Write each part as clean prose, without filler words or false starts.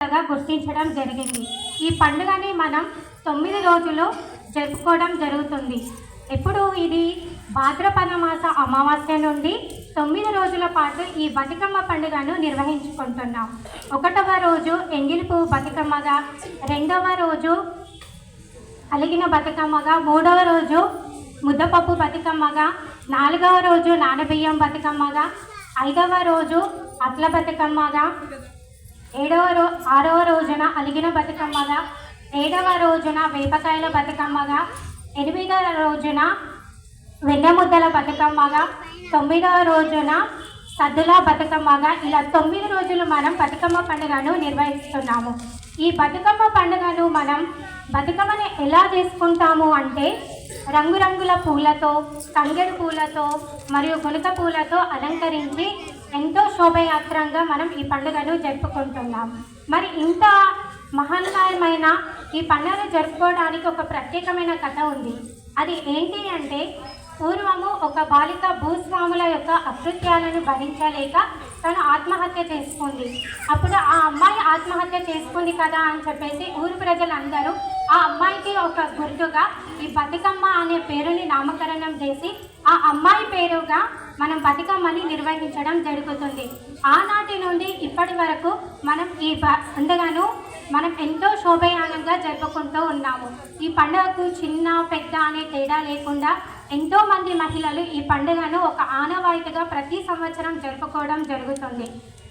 పండుగగా గుర్తించడం జరిగింది. ఈ పండుగని మనం 9 రోజులు జరుపుకోవడం జరుగుతుంది. ఎప్పుడు ఇది భాద్రపద మాస అమావాస్య నుండి 9 రోజుల పాటు ఈ బతుకమ్మ పండుగను నిర్వహించుకుంటున్నాం. 1వ రోజు ఎంగిలి పువ్వు బతుకమ్మగా, 2వ రోజు అలిగిన బతుకమ్మగా, 3వ రోజు ముద్దపప్పు బతుకమ్మగా, 4వ రోజు నానబియ్యం బతుకమ్మగా, 5వ రోజు అట్ల బతుకమ్మగా, 6వ రోజున అలిగిన బతుకమ్మగా, 7వ రోజున వేపకాయల బతుకమ్మగా, 8వ రోజున వెన్నముద్దల బతుకమ్మగా, 9వ రోజున సద్దుల బతుకమ్మగా, ఇలా 9 రోజులు మనం బతుకమ్మ పండుగను నిర్వహిస్తున్నాము. ఈ బతుకమ్మ పండుగను మనం బతుకమ్మని ఎలా చేసుకుంటాము అంటే రంగురంగుల పూలతో, తంగెడు పూలతో మరియు గునుక పూలతో అలంకరించి ఎంతో శోభయాత్రంగా మనం ఈ పండుగను జరుపుకుంటున్నాం. మరి ఇంత మహోన్నతమైన ఈ పండుగను జరుపుకోవడానికి ఒక ప్రత్యేకమైన కథ ఉంది. అది ఏంటి అంటే పూర్వము ఒక బాలిక భూస్వాముల యొక్క అకృత్యాలను భరించలేక తను ఆత్మహత్య చేసుకుంది. అప్పుడు ఆ అమ్మాయి ఆత్మహత్య చేసుకుంది కదా అని చెప్పేసి ఊరు ప్రజలందరూ ఆ అమ్మాయికి ఒక గుర్తుగా ఈ బతుకమ్మ అనే పేరుని నామకరణం చేసి ఆ అమ్మాయి పేరుగా మనం బతుకమ్మని నిర్వహించడం జరుగుతుంది. ఆనాటి నుండి ఇప్పటి వరకు మనం ఈ పండుగను మనం ఎంతో శోభయానంగా జరుపుకుంటూ ఉన్నాము. ఈ పండుగకు చిన్న పెద్ద అనే తేడా లేకుండా ఎంతోమంది మహిళలు ఈ పండుగను ఒక ఆనవాయితీగా ప్రతి సంవత్సరం జరుపుకోవడం జరుగుతుంది.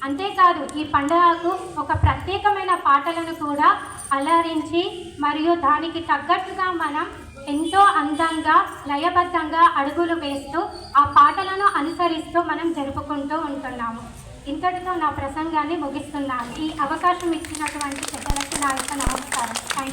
అంతేకాదు ఈ పండుగకు ఒక ప్రత్యేకమైన పాటలను కూడా అలరించి మరియు దానికి తగ్గట్టుగా మనం ఎంతో అందంగా లయబద్ధంగా అడుగులు వేస్తూ ఆ పాటలను అనుసరిస్తూ మనం జరుపుకుంటూ ఉంటున్నాము. ఇంతటితో నా ప్రసంగాన్ని ముగిస్తున్నాను. ఈ అవకాశం ఇచ్చినటువంటి